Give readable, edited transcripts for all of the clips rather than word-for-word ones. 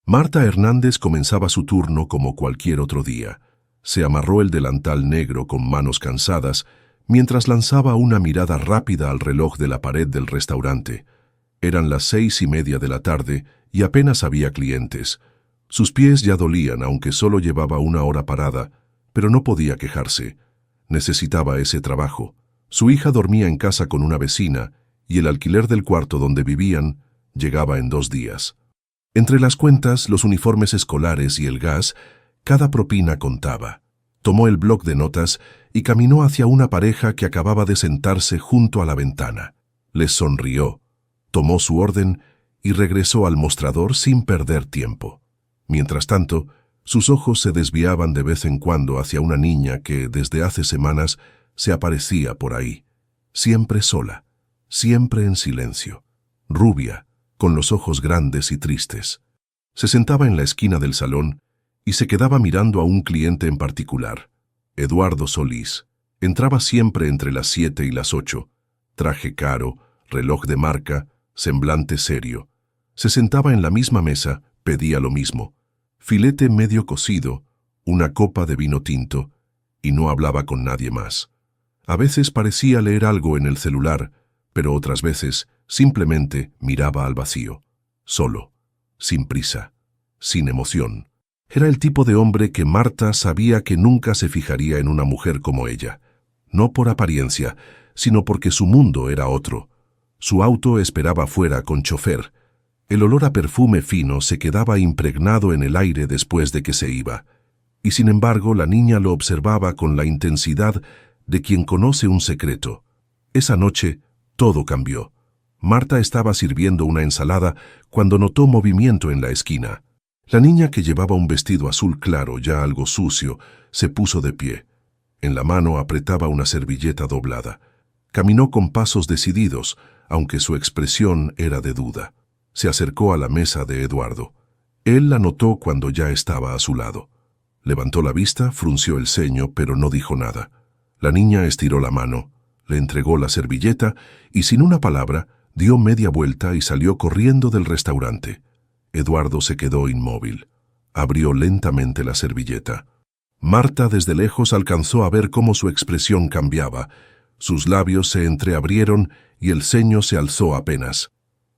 Marta Hernández comenzaba su turno como cualquier otro día. Se amarró el delantal negro con manos cansadas, mientras lanzaba una mirada rápida al reloj de la pared del restaurante. Eran las 6:30 de la tarde y apenas había clientes. Sus pies ya dolían, aunque solo llevaba una hora parada, pero no podía quejarse. Necesitaba ese trabajo. Su hija dormía en casa con una vecina y el alquiler del cuarto donde vivían llegaba en 2 días. Entre las cuentas, los uniformes escolares y el gas, cada propina contaba. Tomó el bloc de notas y caminó hacia una pareja que acababa de sentarse junto a la ventana. Les sonrió, tomó su orden y regresó al mostrador sin perder tiempo. Mientras tanto, sus ojos se desviaban de vez en cuando hacia una niña que, desde hace semanas, se aparecía por ahí. Siempre sola, siempre en silencio. Rubia, con los ojos grandes y tristes. Se sentaba en la esquina del salón y se quedaba mirando a un cliente en particular, Eduardo Solís. Entraba siempre entre las 7 y las 8. Traje caro, reloj de marca, semblante serio. Se sentaba en la misma mesa, pedía lo mismo. Filete medio cocido, una copa de vino tinto, y no hablaba con nadie más. A veces parecía leer algo en el celular, pero otras veces simplemente miraba al vacío, solo, sin prisa, sin emoción. Era el tipo de hombre que Marta sabía que nunca se fijaría en una mujer como ella. No por apariencia, sino porque su mundo era otro. Su auto esperaba fuera con chofer. El olor a perfume fino se quedaba impregnado en el aire después de que se iba. Y sin embargo, la niña lo observaba con la intensidad de quien conoce un secreto. Esa noche, todo cambió. Marta estaba sirviendo una ensalada cuando notó movimiento en la esquina. La niña, que llevaba un vestido azul claro, ya algo sucio, se puso de pie. En la mano apretaba una servilleta doblada. Caminó con pasos decididos, aunque su expresión era de duda. Se acercó a la mesa de Eduardo. Él la notó cuando ya estaba a su lado. Levantó la vista, frunció el ceño, pero no dijo nada. La niña estiró la mano, le entregó la servilleta y, sin una palabra, dio media vuelta y salió corriendo del restaurante. Eduardo se quedó inmóvil. Abrió lentamente la servilleta. Marta desde lejos alcanzó a ver cómo su expresión cambiaba. Sus labios se entreabrieron y el ceño se alzó apenas.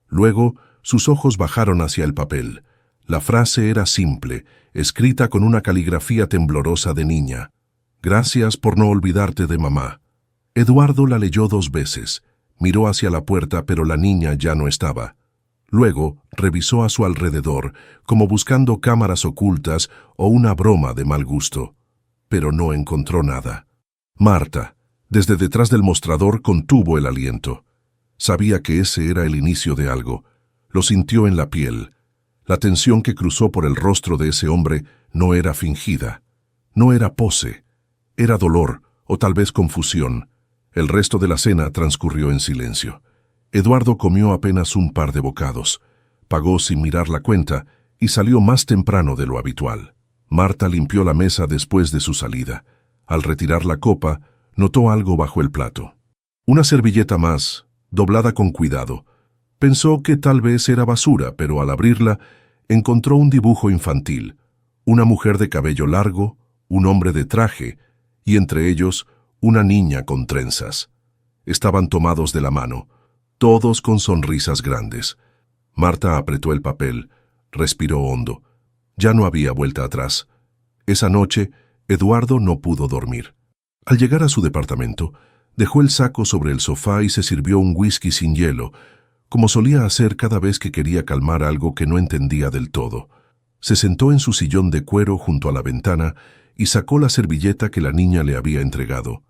Luego, sus ojos bajaron hacia el papel. La frase era simple, escrita con una caligrafía temblorosa de niña. «Gracias por no olvidarte de mamá». Eduardo la leyó 2 veces. Miró hacia la puerta, pero la niña ya no estaba. Luego, revisó a su alrededor, como buscando cámaras ocultas o una broma de mal gusto. Pero no encontró nada. Marta, desde detrás del mostrador, contuvo el aliento. Sabía que ese era el inicio de algo. Lo sintió en la piel. La tensión que cruzó por el rostro de ese hombre no era fingida. No era pose. Era dolor, o tal vez confusión. El resto de la cena transcurrió en silencio. Eduardo comió apenas un par de bocados. Pagó sin mirar la cuenta y salió más temprano de lo habitual. Marta limpió la mesa después de su salida. Al retirar la copa, notó algo bajo el plato. Una servilleta más, doblada con cuidado. Pensó que tal vez era basura, pero al abrirla, encontró un dibujo infantil. Una mujer de cabello largo, un hombre de traje, y entre ellos, una niña con trenzas. Estaban tomados de la mano, todos con sonrisas grandes. Marta apretó el papel, respiró hondo. Ya no había vuelta atrás. Esa noche, Eduardo no pudo dormir. Al llegar a su departamento, dejó el saco sobre el sofá y se sirvió un whisky sin hielo, como solía hacer cada vez que quería calmar algo que no entendía del todo. Se sentó en su sillón de cuero junto a la ventana y sacó la servilleta que la niña le había entregado.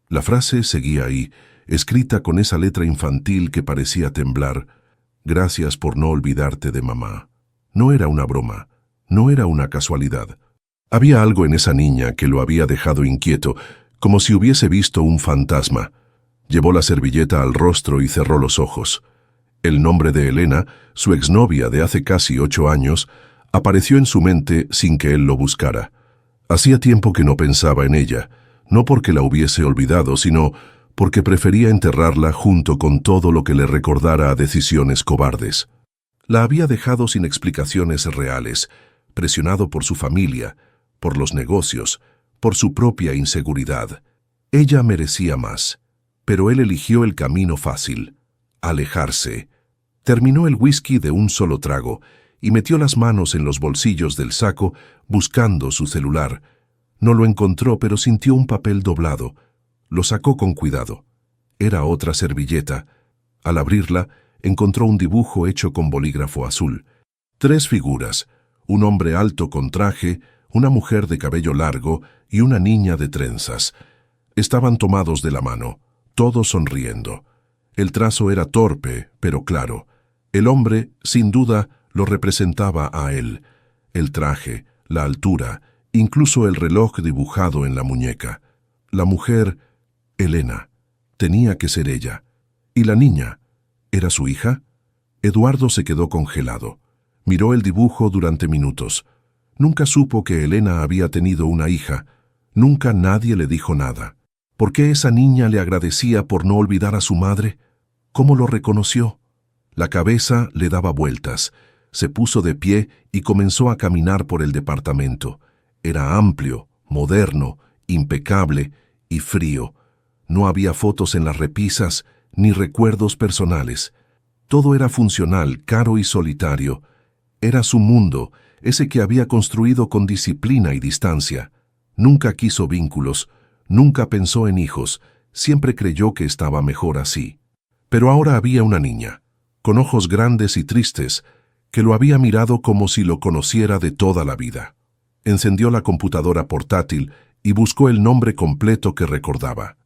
La frase seguía ahí, escrita con esa letra infantil que parecía temblar. «Gracias por no olvidarte de mamá». No era una broma, no era una casualidad. Había algo en esa niña que lo había dejado inquieto, como si hubiese visto un fantasma. Llevó la servilleta al rostro y cerró los ojos. El nombre de Elena, su exnovia de hace casi 8 años, apareció en su mente sin que él lo buscara. Hacía tiempo que no pensaba en ella, no porque la hubiese olvidado, sino porque prefería enterrarla junto con todo lo que le recordara a decisiones cobardes. La había dejado sin explicaciones reales, presionado por su familia, por los negocios, por su propia inseguridad. Ella merecía más, pero él eligió el camino fácil: alejarse. Terminó el whisky de un solo trago y metió las manos en los bolsillos del saco buscando su celular. No lo encontró, pero sintió un papel doblado. Lo sacó con cuidado. Era otra servilleta. Al abrirla, encontró un dibujo hecho con bolígrafo azul. 3 figuras: un hombre alto con traje, una mujer de cabello largo y una niña de trenzas. Estaban tomados de la mano, todos sonriendo. El trazo era torpe, pero claro. El hombre, sin duda, lo representaba a él. El traje, la altura, incluso el reloj dibujado en la muñeca. La mujer, Elena, tenía que ser ella. ¿Y la niña? ¿Era su hija? Eduardo se quedó congelado. Miró el dibujo durante minutos. Nunca supo que Elena había tenido una hija. Nunca nadie le dijo nada. ¿Por qué esa niña le agradecía por no olvidar a su madre? ¿Cómo lo reconoció? La cabeza le daba vueltas. Se puso de pie y comenzó a caminar por el departamento. Era amplio, moderno, impecable y frío. No había fotos en las repisas ni recuerdos personales. Todo era funcional, caro y solitario. Era su mundo, ese que había construido con disciplina y distancia. Nunca quiso vínculos, nunca pensó en hijos, siempre creyó que estaba mejor así. Pero ahora había una niña, con ojos grandes y tristes, que lo había mirado como si lo conociera de toda la vida. Encendió la computadora portátil y buscó el nombre completo que recordaba: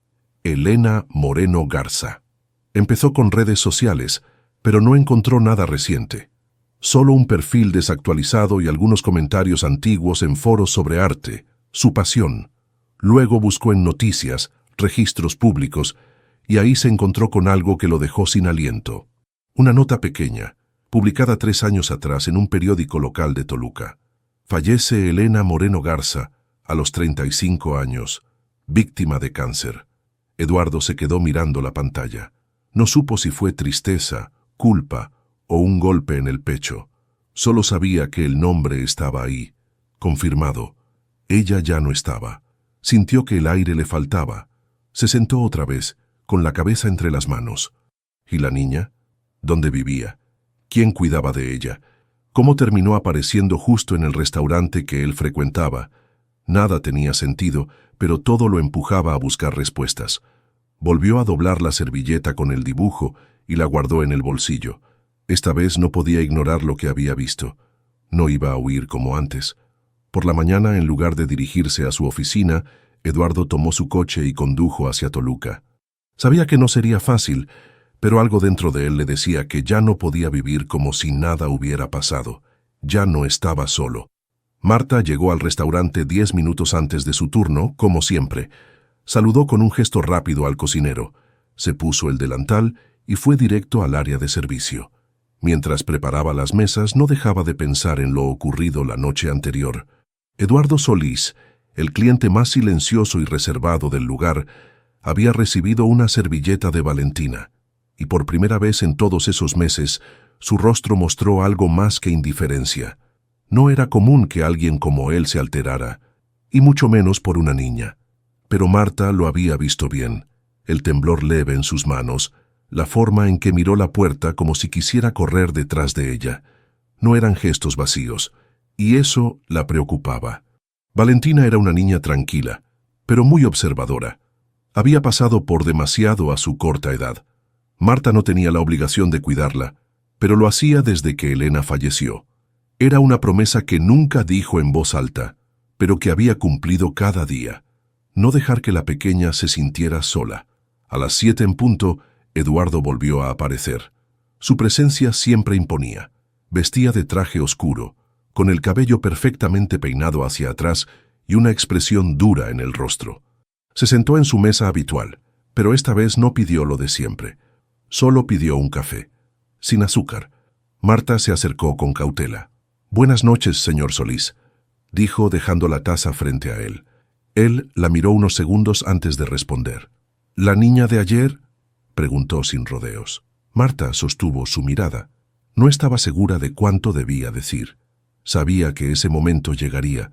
Elena Moreno Garza. Empezó con redes sociales, pero no encontró nada reciente. Solo un perfil desactualizado y algunos comentarios antiguos en foros sobre arte, su pasión. Luego buscó en noticias, registros públicos, y ahí se encontró con algo que lo dejó sin aliento. Una nota pequeña, publicada 3 años atrás en un periódico local de Toluca. Fallece Elena Moreno Garza, a los 35 años, víctima de cáncer. Eduardo se quedó mirando la pantalla. No supo si fue tristeza, culpa o un golpe en el pecho. Solo sabía que el nombre estaba ahí, confirmado. Ella ya no estaba. Sintió que el aire le faltaba. Se sentó otra vez, con la cabeza entre las manos. ¿Y la niña? ¿Dónde vivía? ¿Quién cuidaba de ella? ¿Cómo terminó apareciendo justo en el restaurante que él frecuentaba? Nada tenía sentido, pero todo lo empujaba a buscar respuestas. Volvió a doblar la servilleta con el dibujo y la guardó en el bolsillo. Esta vez no podía ignorar lo que había visto. No iba a huir como antes. Por la mañana, en lugar de dirigirse a su oficina, Eduardo tomó su coche y condujo hacia Toluca. Sabía que no sería fácil, pero algo dentro de él le decía que ya no podía vivir como si nada hubiera pasado. Ya no estaba solo. Marta llegó al restaurante 10 minutos antes de su turno, como siempre. Saludó con un gesto rápido al cocinero. Se puso el delantal y fue directo al área de servicio. Mientras preparaba las mesas, no dejaba de pensar en lo ocurrido la noche anterior. Eduardo Solís, el cliente más silencioso y reservado del lugar, había recibido una servilleta de Valentina, y por primera vez en todos esos meses, su rostro mostró algo más que indiferencia. No era común que alguien como él se alterara, y mucho menos por una niña. Pero Marta lo había visto bien, el temblor leve en sus manos, la forma en que miró la puerta como si quisiera correr detrás de ella. No eran gestos vacíos, y eso la preocupaba. Valentina era una niña tranquila, pero muy observadora. Había pasado por demasiado a su corta edad. Marta no tenía la obligación de cuidarla, pero lo hacía desde que Elena falleció. Era una promesa que nunca dijo en voz alta, pero que había cumplido cada día. No dejar que la pequeña se sintiera sola. A las 7 en punto, Eduardo volvió a aparecer. Su presencia siempre imponía. Vestía de traje oscuro, con el cabello perfectamente peinado hacia atrás y una expresión dura en el rostro. Se sentó en su mesa habitual, pero esta vez no pidió lo de siempre. Solo pidió un café, sin azúcar. Marta se acercó con cautela. «Buenas noches, señor Solís», dijo dejando la taza frente a él. Él la miró unos segundos antes de responder. «¿La niña de ayer?», preguntó sin rodeos. Marta sostuvo su mirada. No estaba segura de cuánto debía decir. Sabía que ese momento llegaría,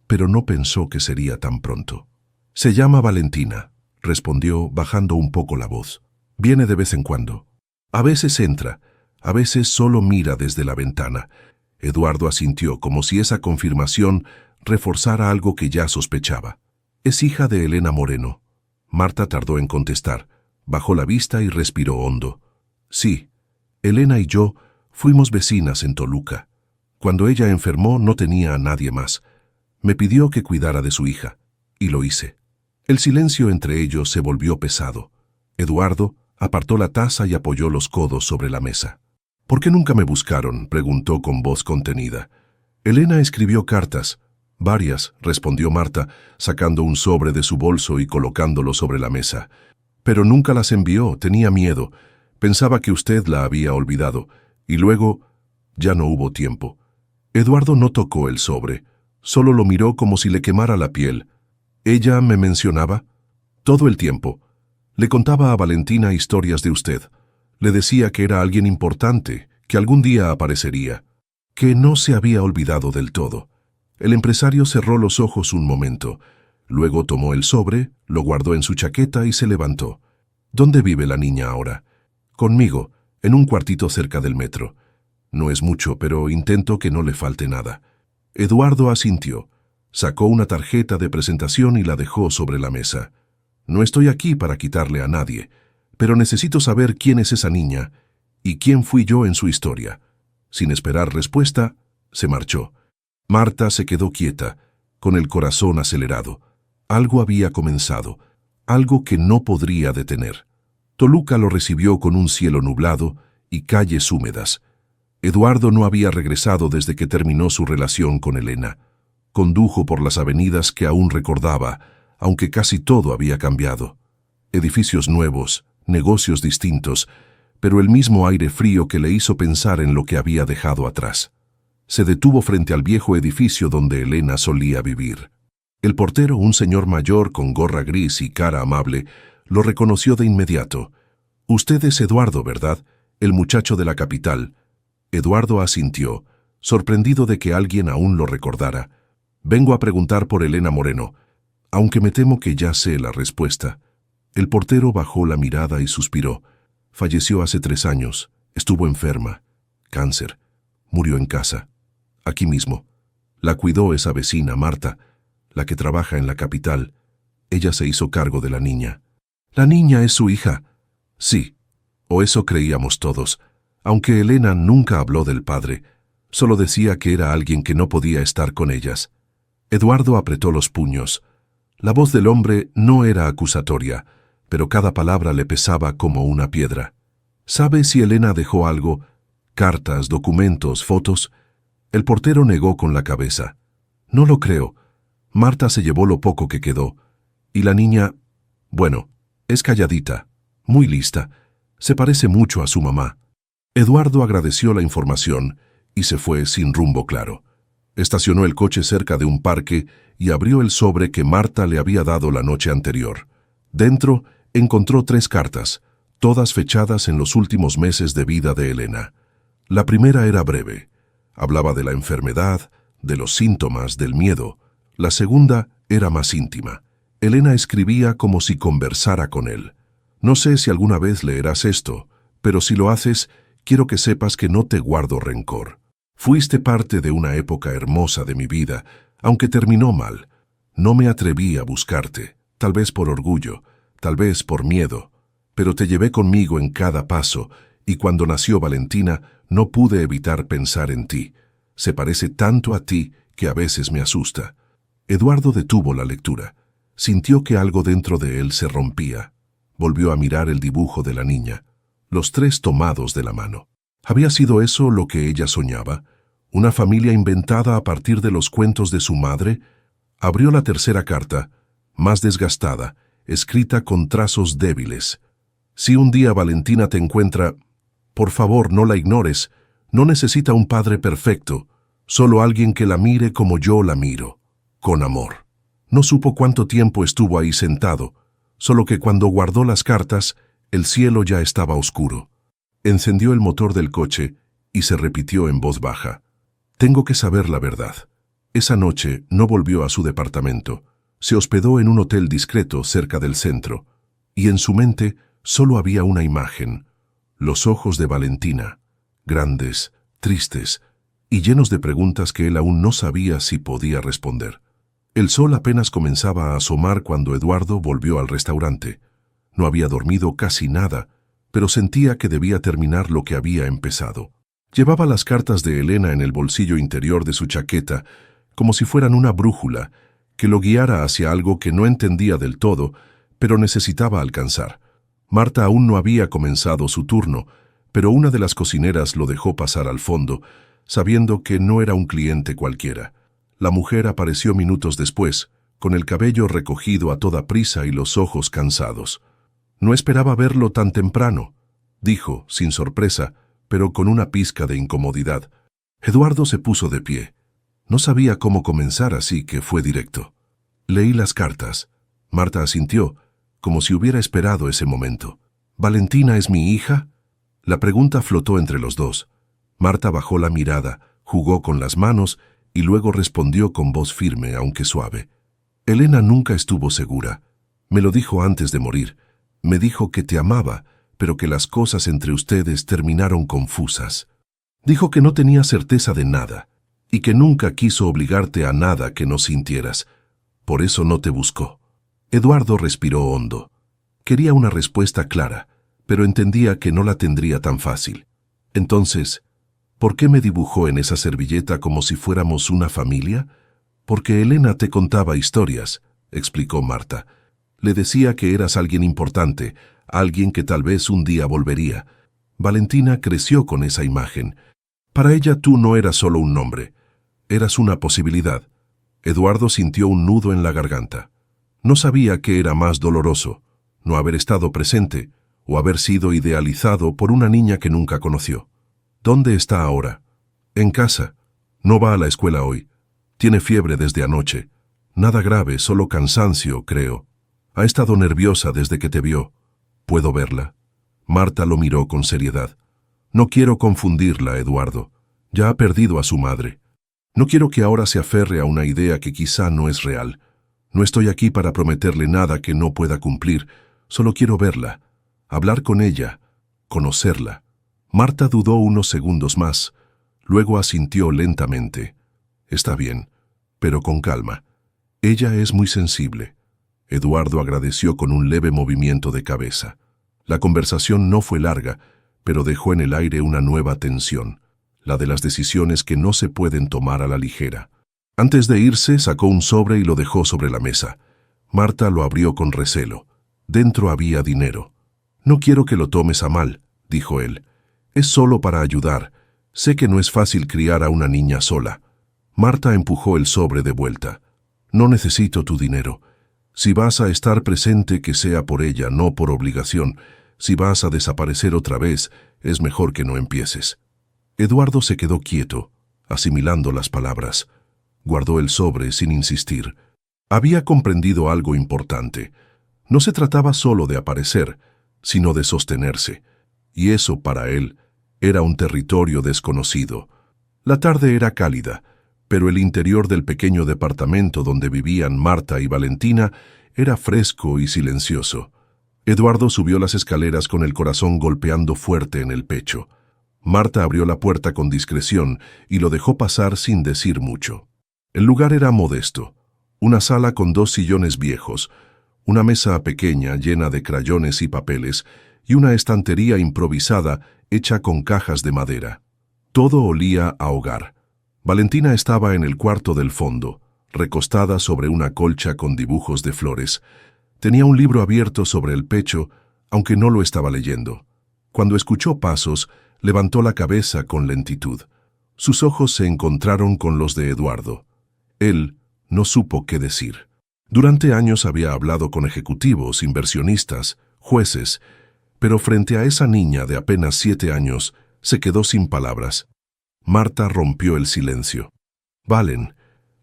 pero no pensó que sería tan pronto. «Se llama Valentina», respondió bajando un poco la voz. «Viene de vez en cuando. A veces entra, a veces solo mira desde la ventana». Eduardo asintió como si esa confirmación reforzara algo que ya sospechaba. «Es hija de Elena Moreno». Marta tardó en contestar, bajó la vista y respiró hondo. «Sí, Elena y yo fuimos vecinas en Toluca. Cuando ella enfermó no tenía a nadie más. Me pidió que cuidara de su hija, y lo hice». El silencio entre ellos se volvió pesado. Eduardo apartó la taza y apoyó los codos sobre la mesa. «¿Por qué nunca me buscaron?», preguntó con voz contenida. «Elena escribió cartas». «Varias», respondió Marta, sacando un sobre de su bolso y colocándolo sobre la mesa. «Pero nunca las envió, tenía miedo. Pensaba que usted la había olvidado. Y luego ya no hubo tiempo». Eduardo no tocó el sobre, solo lo miró como si le quemara la piel. «¿Ella me mencionaba?» «Todo el tiempo. Le contaba a Valentina historias de usted. Le decía que era alguien importante, que algún día aparecería, que no se había olvidado del todo». El empresario cerró los ojos un momento. Luego tomó el sobre, lo guardó en su chaqueta y se levantó. «¿Dónde vive la niña ahora?» «Conmigo, en un cuartito cerca del metro. No es mucho, pero intento que no le falte nada». Eduardo asintió. Sacó una tarjeta de presentación y la dejó sobre la mesa. «No estoy aquí para quitarle a nadie, pero necesito saber quién es esa niña y quién fui yo en su historia». Sin esperar respuesta, se marchó. Marta se quedó quieta, con el corazón acelerado. Algo había comenzado, algo que no podría detener. Toluca lo recibió con un cielo nublado y calles húmedas. Eduardo no había regresado desde que terminó su relación con Elena. Condujo por las avenidas que aún recordaba, aunque casi todo había cambiado. Edificios nuevos, negocios distintos, pero el mismo aire frío que le hizo pensar en lo que había dejado atrás. Se detuvo frente al viejo edificio donde Elena solía vivir. El portero, un señor mayor con gorra gris y cara amable, lo reconoció de inmediato. «Usted es Eduardo, ¿verdad? El muchacho de la capital». Eduardo asintió, sorprendido de que alguien aún lo recordara. «Vengo a preguntar por Elena Moreno, aunque me temo que ya sé la respuesta». El portero bajó la mirada y suspiró. «Falleció hace 3 años. Estuvo enferma. Cáncer. Murió en casa. Aquí mismo. La cuidó esa vecina, Marta, la que trabaja en la capital. Ella se hizo cargo de la niña». «¿La niña es su hija?» «Sí. O eso creíamos todos. Aunque Elena nunca habló del padre. Solo decía que era alguien que no podía estar con ellas». Eduardo apretó los puños. La voz del hombre no era acusatoria, pero cada palabra le pesaba como una piedra. «¿Sabe si Elena dejó algo? Cartas, documentos, fotos». El portero negó con la cabeza. «No lo creo. Marta se llevó lo poco que quedó. Y la niña, bueno, es calladita, muy lista. Se parece mucho a su mamá». Eduardo agradeció la información y se fue sin rumbo claro. Estacionó el coche cerca de un parque y abrió el sobre que Marta le había dado la noche anterior. Dentro encontró 3 cartas, todas fechadas en los últimos meses de vida de Elena. La primera era breve. Hablaba de la enfermedad, de los síntomas, del miedo. La segunda era más íntima. Elena escribía como si conversara con él. «No sé si alguna vez leerás esto, pero si lo haces, quiero que sepas que no te guardo rencor. Fuiste parte de una época hermosa de mi vida, aunque terminó mal. No me atreví a buscarte, tal vez por orgullo, tal vez por miedo, pero te llevé conmigo en cada paso, y cuando nació Valentina no pude evitar pensar en ti. Se parece tanto a ti que a veces me asusta». Eduardo detuvo la lectura. Sintió que algo dentro de él se rompía. Volvió a mirar el dibujo de la niña, los 3 tomados de la mano. ¿Había sido eso lo que ella soñaba? ¿Una familia inventada a partir de los cuentos de su madre? Abrió la tercera carta, más desgastada, escrita con trazos débiles. «Si un día Valentina te encuentra, por favor no la ignores. No necesita un padre perfecto, solo alguien que la mire como yo la miro, con amor». No supo cuánto tiempo estuvo ahí sentado, solo que cuando guardó las cartas, el cielo ya estaba oscuro. Encendió el motor del coche y se repitió en voz baja. Tengo que saber la verdad. Esa noche no volvió a su departamento. Se hospedó en un hotel discreto cerca del centro, y en su mente solo había una imagen: los ojos de Valentina, grandes, tristes y llenos de preguntas que él aún no sabía si podía responder. El sol apenas comenzaba a asomar cuando Eduardo volvió al restaurante. No había dormido casi nada, pero sentía que debía terminar lo que había empezado. Llevaba las cartas de Elena en el bolsillo interior de su chaqueta, como si fueran una brújula que lo guiara hacia algo que no entendía del todo, pero necesitaba alcanzar. Marta aún no había comenzado su turno, pero una de las cocineras lo dejó pasar al fondo, sabiendo que no era un cliente cualquiera. La mujer apareció minutos después, con el cabello recogido a toda prisa y los ojos cansados. «No esperaba verlo tan temprano», dijo, sin sorpresa, pero con una pizca de incomodidad. Eduardo se puso de pie. No sabía cómo comenzar, así que fue directo. «Leí las cartas». Marta asintió, como si hubiera esperado ese momento. «¿Valentina es mi hija?». La pregunta flotó entre los dos. Marta bajó la mirada, jugó con las manos y luego respondió con voz firme, aunque suave. «Elena nunca estuvo segura. Me lo dijo antes de morir. Me dijo que te amaba, pero que las cosas entre ustedes terminaron confusas. Dijo que no tenía certeza de nada y que nunca quiso obligarte a nada que no sintieras. Por eso no te buscó». Eduardo respiró hondo. Quería una respuesta clara, pero entendía que no la tendría tan fácil. Entonces, ¿por qué me dibujó en esa servilleta como si fuéramos una familia? Porque Elena te contaba historias, explicó Marta. Le decía que eras alguien importante, alguien que tal vez un día volvería. Valentina creció con esa imagen. Para ella tú no eras solo un nombre, eras una posibilidad. Eduardo sintió un nudo en la garganta. No sabía qué era más doloroso, no haber estado presente o haber sido idealizado por una niña que nunca conoció. ¿Dónde está ahora? En casa. No va a la escuela hoy. Tiene fiebre desde anoche. Nada grave, solo cansancio, creo. Ha estado nerviosa desde que te vio. ¿Puedo verla? Marta lo miró con seriedad. No quiero confundirla, Eduardo. Ya ha perdido a su madre. No quiero que ahora se aferre a una idea que quizá no es real. No estoy aquí para prometerle nada que no pueda cumplir. Solo quiero verla, hablar con ella, conocerla. Marta dudó unos segundos más. Luego asintió lentamente. Está bien, pero con calma. Ella es muy sensible. Eduardo agradeció con un leve movimiento de cabeza. La conversación no fue larga, pero dejó en el aire una nueva tensión, la de las decisiones que no se pueden tomar a la ligera. Antes de irse, sacó un sobre y lo dejó sobre la mesa. Marta lo abrió con recelo. Dentro había dinero. «No quiero que lo tomes a mal», dijo él. «Es solo para ayudar. Sé que no es fácil criar a una niña sola». Marta empujó el sobre de vuelta. «No necesito tu dinero. Si vas a estar presente, que sea por ella, no por obligación. Si vas a desaparecer otra vez, es mejor que no empieces». Eduardo se quedó quieto, asimilando las palabras. Guardó el sobre sin insistir. Había comprendido algo importante. No se trataba solo de aparecer, sino de sostenerse. Y eso, para él, era un territorio desconocido. La tarde era cálida, pero el interior del pequeño departamento donde vivían Marta y Valentina era fresco y silencioso. Eduardo subió las escaleras con el corazón golpeando fuerte en el pecho. Marta abrió la puerta con discreción y lo dejó pasar sin decir mucho. El lugar era modesto. Una sala con 2 sillones viejos, una mesa pequeña llena de crayones y papeles y una estantería improvisada hecha con cajas de madera. Todo olía a hogar. Valentina estaba en el cuarto del fondo, recostada sobre una colcha con dibujos de flores. Tenía un libro abierto sobre el pecho, aunque no lo estaba leyendo. Cuando escuchó pasos, levantó la cabeza con lentitud. Sus ojos se encontraron con los de Eduardo. Él no supo qué decir. Durante años había hablado con ejecutivos, inversionistas, jueces, pero frente a esa niña de apenas 7 años, se quedó sin palabras. Marta rompió el silencio. «Valen,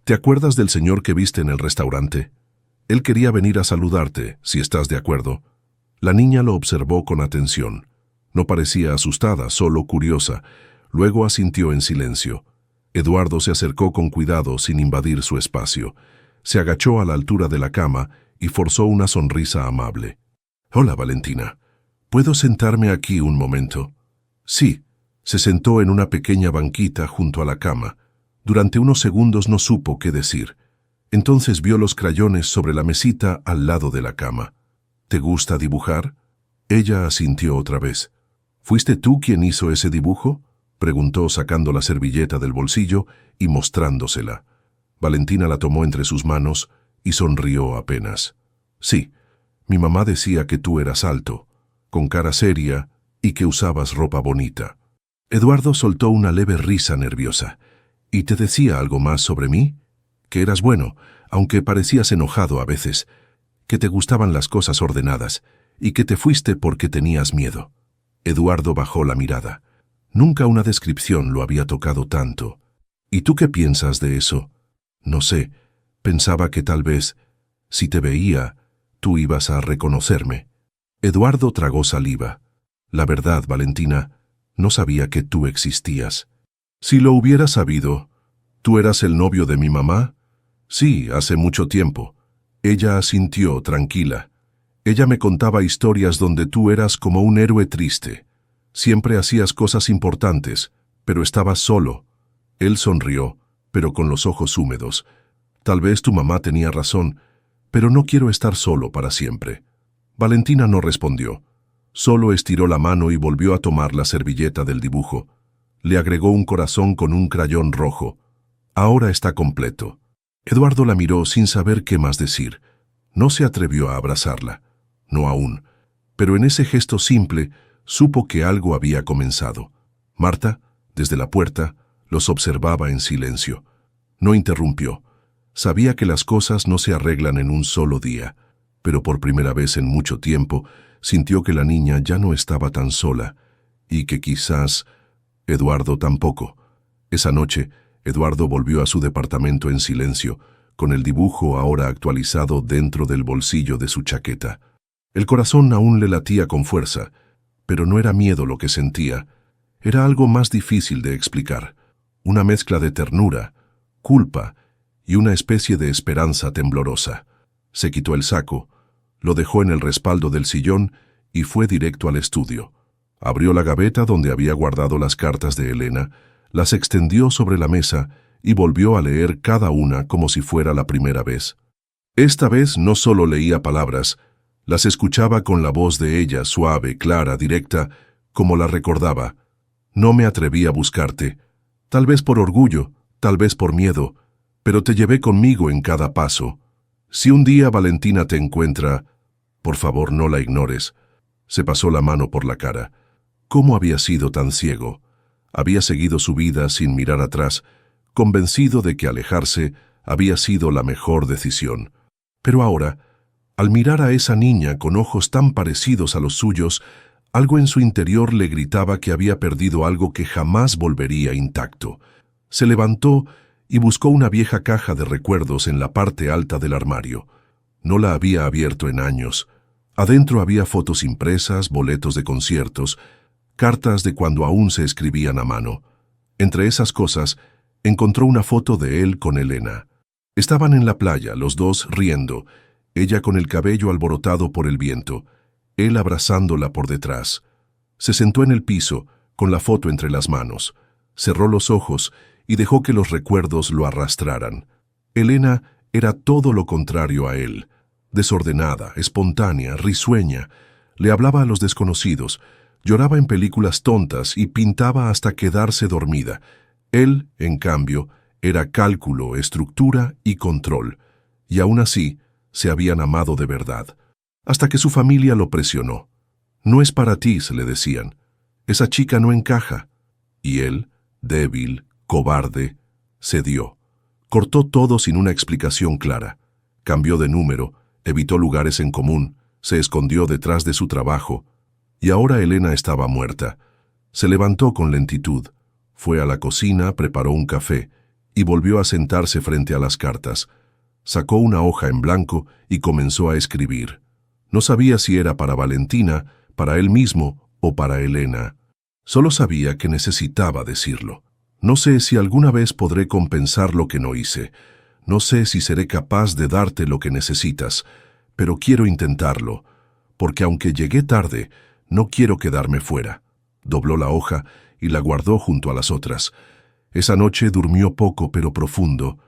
¿te acuerdas del señor que viste en el restaurante? Él quería venir a saludarte, si estás de acuerdo». La niña lo observó con atención. No parecía asustada, solo curiosa. Luego asintió en silencio. Eduardo se acercó con cuidado sin invadir su espacio. Se agachó a la altura de la cama y forzó una sonrisa amable. «Hola, Valentina. ¿Puedo sentarme aquí un momento?» «Sí». Se sentó en una pequeña banquita junto a la cama. Durante unos segundos no supo qué decir. Entonces vio los crayones sobre la mesita al lado de la cama. «¿Te gusta dibujar?» Ella asintió otra vez. «¿Fuiste tú quien hizo ese dibujo?», preguntó sacando la servilleta del bolsillo y mostrándosela. Valentina la tomó entre sus manos y sonrió apenas. «Sí, mi mamá decía que tú eras alto, con cara seria y que usabas ropa bonita». Eduardo soltó una leve risa nerviosa. «¿Y te decía algo más sobre mí? Que eras bueno, aunque parecías enojado a veces, que te gustaban las cosas ordenadas y que te fuiste porque tenías miedo». Eduardo bajó la mirada. Nunca una descripción lo había tocado tanto. «¿Y tú qué piensas de eso?» «No sé, pensaba que tal vez, si te veía, tú ibas a reconocerme». Eduardo tragó saliva. «La verdad, Valentina, no sabía que tú existías». «Si lo hubiera sabido, ¿tú eras el novio de mi mamá?» «Sí, hace mucho tiempo». Ella asintió, tranquila. «Ella me contaba historias donde tú eras como un héroe triste. Siempre hacías cosas importantes, pero estabas solo». Él sonrió, pero con los ojos húmedos. «Tal vez tu mamá tenía razón, pero no quiero estar solo para siempre». Valentina no respondió. Solo estiró la mano y volvió a tomar la servilleta del dibujo. Le agregó un corazón con un crayón rojo. «Ahora está completo». Eduardo la miró sin saber qué más decir. No se atrevió a abrazarla. No aún. Pero en ese gesto simple supo que algo había comenzado. Marta, desde la puerta, los observaba en silencio. No interrumpió. Sabía que las cosas no se arreglan en un solo día, pero por primera vez en mucho tiempo sintió que la niña ya no estaba tan sola y que quizás Eduardo tampoco. Esa noche, Eduardo volvió a su departamento en silencio, con el dibujo ahora actualizado dentro del bolsillo de su chaqueta. El corazón aún le latía con fuerza, pero no era miedo lo que sentía. Era algo más difícil de explicar. Una mezcla de ternura, culpa y una especie de esperanza temblorosa. Se quitó el saco, lo dejó en el respaldo del sillón y fue directo al estudio. Abrió la gaveta donde había guardado las cartas de Elena, las extendió sobre la mesa y volvió a leer cada una como si fuera la primera vez. Esta vez no solo leía palabras, las escuchaba con la voz de ella, suave, clara, directa, como la recordaba. «No me atreví a buscarte, tal vez por orgullo, tal vez por miedo, pero te llevé conmigo en cada paso. Si un día Valentina te encuentra, por favor no la ignores». Se pasó la mano por la cara. ¿Cómo había sido tan ciego? Había seguido su vida sin mirar atrás, convencido de que alejarse había sido la mejor decisión. Pero ahora, al mirar a esa niña con ojos tan parecidos a los suyos, algo en su interior le gritaba que había perdido algo que jamás volvería intacto. Se levantó y buscó una vieja caja de recuerdos en la parte alta del armario. No la había abierto en años. Adentro había fotos impresas, boletos de conciertos, cartas de cuando aún se escribían a mano. Entre esas cosas, encontró una foto de él con Elena. Estaban en la playa, los dos riendo, ella con el cabello alborotado por el viento, él abrazándola por detrás. Se sentó en el piso, con la foto entre las manos. Cerró los ojos y dejó que los recuerdos lo arrastraran. Elena era todo lo contrario a él. Desordenada, espontánea, risueña. Le hablaba a los desconocidos, lloraba en películas tontas y pintaba hasta quedarse dormida. Él, en cambio, era cálculo, estructura y control. Y aún así, se habían amado de verdad. Hasta que su familia lo presionó. «No es para ti», se le decían. «Esa chica no encaja». Y él, débil, cobarde, cedió. Cortó todo sin una explicación clara. Cambió de número, evitó lugares en común, se escondió detrás de su trabajo. Y ahora Elena estaba muerta. Se levantó con lentitud, fue a la cocina, preparó un café y volvió a sentarse frente a las cartas. Sacó una hoja en blanco y comenzó a escribir. No sabía si era para Valentina, para él mismo o para Elena. Solo sabía que necesitaba decirlo. No sé si alguna vez podré compensar lo que no hice. No sé si seré capaz de darte lo que necesitas, pero quiero intentarlo, porque aunque llegué tarde, no quiero quedarme fuera. Dobló la hoja y la guardó junto a las otras. Esa noche durmió poco pero profundo.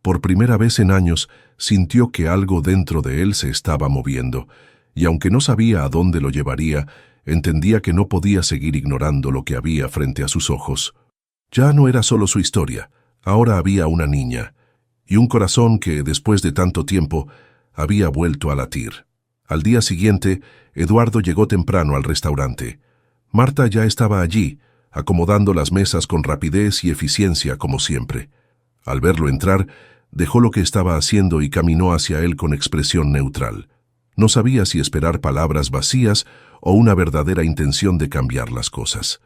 Por primera vez en años sintió que algo dentro de él se estaba moviendo, y aunque no sabía a dónde lo llevaría, entendía que no podía seguir ignorando lo que había frente a sus ojos. Ya no era solo su historia, ahora había una niña, y un corazón que, después de tanto tiempo, había vuelto a latir. Al día siguiente, Eduardo llegó temprano al restaurante. Marta ya estaba allí, acomodando las mesas con rapidez y eficiencia como siempre. Al verlo entrar, dejó lo que estaba haciendo y caminó hacia él con expresión neutral. No sabía si esperar palabras vacías o una verdadera intención de cambiar las cosas.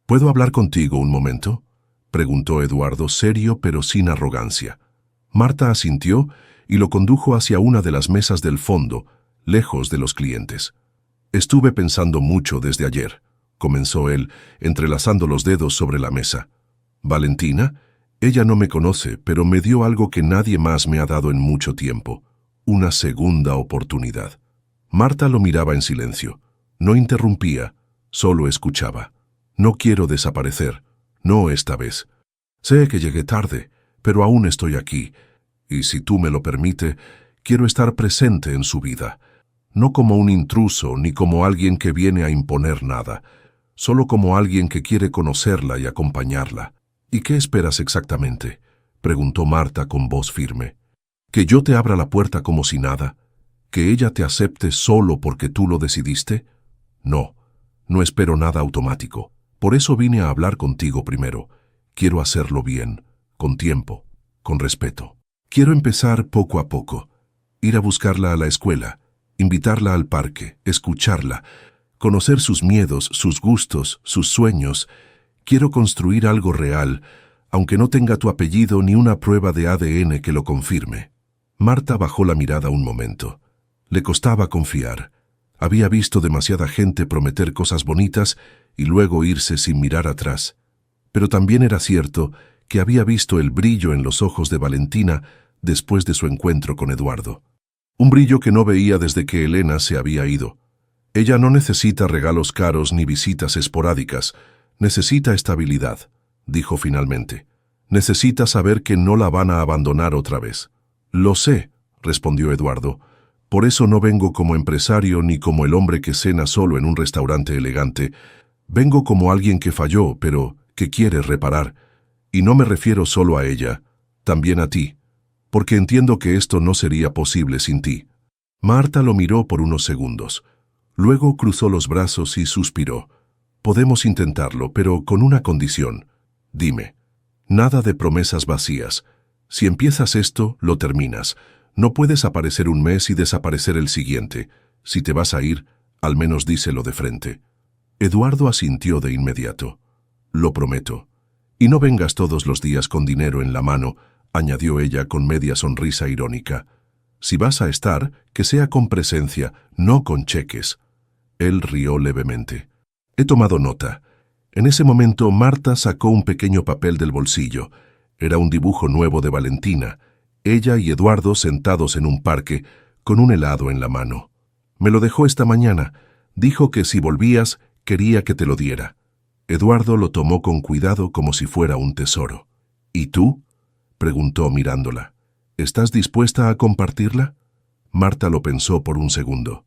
¿Puedo hablar contigo un momento?, preguntó Eduardo, serio pero sin arrogancia. Marta asintió y lo condujo hacia una de las mesas del fondo, lejos de los clientes. Estuve pensando mucho desde ayer, comenzó él, entrelazando los dedos sobre la mesa. Valentina, ella no me conoce, pero me dio algo que nadie más me ha dado en mucho tiempo, una segunda oportunidad. Marta lo miraba en silencio. No interrumpía, solo escuchaba. No quiero desaparecer, no esta vez. Sé que llegué tarde, pero aún estoy aquí, y si tú me lo permites, quiero estar presente en su vida. No como un intruso ni como alguien que viene a imponer nada, solo como alguien que quiere conocerla y acompañarla. ¿Y qué esperas exactamente?, preguntó Marta con voz firme. ¿Que yo te abra la puerta como si nada? ¿Que ella te acepte solo porque tú lo decidiste? No, no espero nada automático. Por eso vine a hablar contigo primero. Quiero hacerlo bien, con tiempo, con respeto. Quiero empezar poco a poco. Ir a buscarla a la escuela, invitarla al parque, escucharla, conocer sus miedos, sus gustos, sus sueños. Quiero construir algo real, aunque no tenga tu apellido ni una prueba de ADN que lo confirme. Marta bajó la mirada un momento. Le costaba confiar. Había visto demasiada gente prometer cosas bonitas y luego irse sin mirar atrás. Pero también era cierto que había visto el brillo en los ojos de Valentina después de su encuentro con Eduardo. Un brillo que no veía desde que Elena se había ido. Ella no necesita regalos caros ni visitas esporádicas. Necesita estabilidad, dijo finalmente. Necesita saber que no la van a abandonar otra vez. Lo sé, respondió Eduardo. Por eso no vengo como empresario ni como el hombre que cena solo en un restaurante elegante. Vengo como alguien que falló, pero que quiere reparar. Y no me refiero solo a ella, también a ti, porque entiendo que esto no sería posible sin ti. Marta lo miró por unos segundos. Luego cruzó los brazos y suspiró. Podemos intentarlo, pero con una condición. Dime, nada de promesas vacías. Si empiezas esto, lo terminas. No puedes aparecer un mes y desaparecer el siguiente. Si te vas a ir, al menos díselo de frente. Eduardo asintió de inmediato. Lo prometo. Y no vengas todos los días con dinero en la mano, añadió ella con media sonrisa irónica. Si vas a estar, que sea con presencia, no con cheques. Él rió levemente. He tomado nota. En ese momento Marta sacó un pequeño papel del bolsillo. Era un dibujo nuevo de Valentina, ella y Eduardo sentados en un parque, con un helado en la mano. Me lo dejó esta mañana. Dijo que si volvías, quería que te lo diera. Eduardo lo tomó con cuidado como si fuera un tesoro. ¿Y tú?, preguntó mirándola. ¿Estás dispuesta a compartirla? Marta lo pensó por un segundo.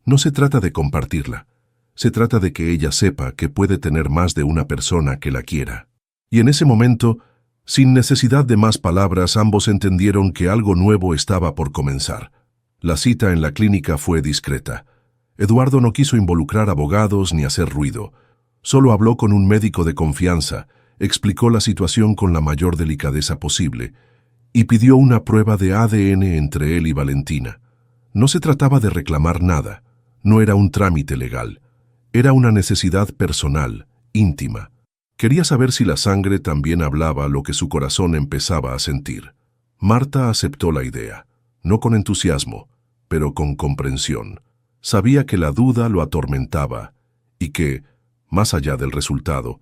No se trata de compartirla. Se trata de que ella sepa que puede tener más de una persona que la quiera. Y en ese momento, sin necesidad de más palabras, ambos entendieron que algo nuevo estaba por comenzar. La cita en la clínica fue discreta. Eduardo no quiso involucrar abogados ni hacer ruido. Solo habló con un médico de confianza, explicó la situación con la mayor delicadeza posible y pidió una prueba de ADN entre él y Valentina. No se trataba de reclamar nada, no era un trámite legal. Era una necesidad personal, íntima. Quería saber si la sangre también hablaba lo que su corazón empezaba a sentir. Marta aceptó la idea, no con entusiasmo, pero con comprensión. Sabía que la duda lo atormentaba y que, Más allá del resultado,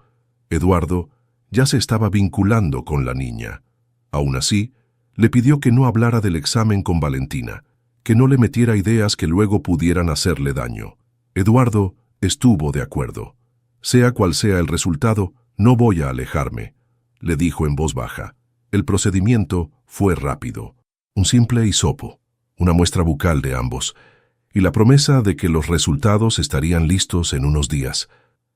Eduardo ya se estaba vinculando con la niña. Aún así, le pidió que no hablara del examen con Valentina, que no le metiera ideas que luego pudieran hacerle daño. Eduardo estuvo de acuerdo. Sea cual sea el resultado, no voy a alejarme, le dijo en voz baja. El procedimiento fue rápido. Un simple hisopo, una muestra bucal de ambos, y la promesa de que los resultados estarían listos en unos días.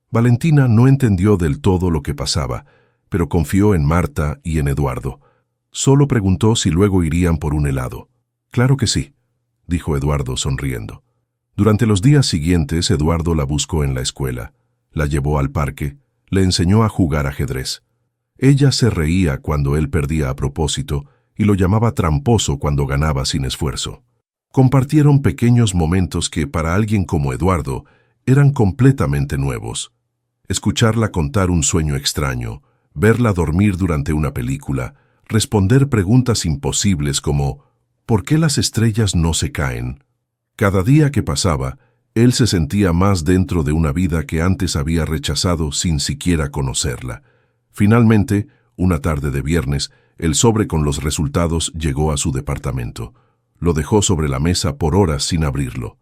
Valentina no entendió del todo lo que pasaba, pero confió en Marta y en Eduardo. Solo preguntó si luego irían por un helado. «Claro que sí», dijo Eduardo sonriendo. Durante los días siguientes, Eduardo la buscó en la escuela, la llevó al parque, le enseñó a jugar ajedrez. Ella se reía cuando él perdía a propósito y lo llamaba tramposo cuando ganaba sin esfuerzo. Compartieron pequeños momentos que, para alguien como Eduardo, eran completamente nuevos. Escucharla contar un sueño extraño, verla dormir durante una película, responder preguntas imposibles como ¿por qué las estrellas no se caen? Cada día que pasaba, él se sentía más dentro de una vida que antes había rechazado sin siquiera conocerla. Finalmente, una tarde de viernes, el sobre con los resultados llegó a su departamento. Lo dejó sobre la mesa por horas sin abrirlo.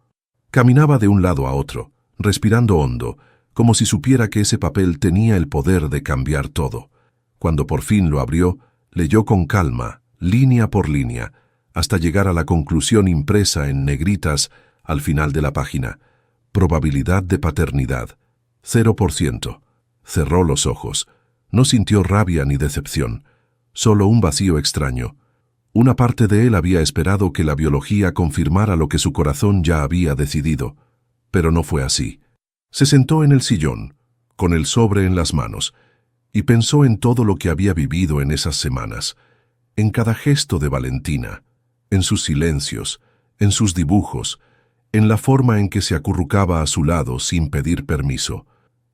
Caminaba de un lado a otro, respirando hondo, como si supiera que ese papel tenía el poder de cambiar todo. Cuando por fin lo abrió, leyó con calma, línea por línea, hasta llegar a la conclusión impresa en negritas al final de la página. Probabilidad de paternidad, 0%. Cerró los ojos. No sintió rabia ni decepción, solo un vacío extraño. Una parte de él había esperado que la biología confirmara lo que su corazón ya había decidido, pero no fue así. Se sentó en el sillón, con el sobre en las manos, y pensó en todo lo que había vivido en esas semanas, en cada gesto de Valentina, en sus silencios, en sus dibujos, en la forma en que se acurrucaba a su lado sin pedir permiso.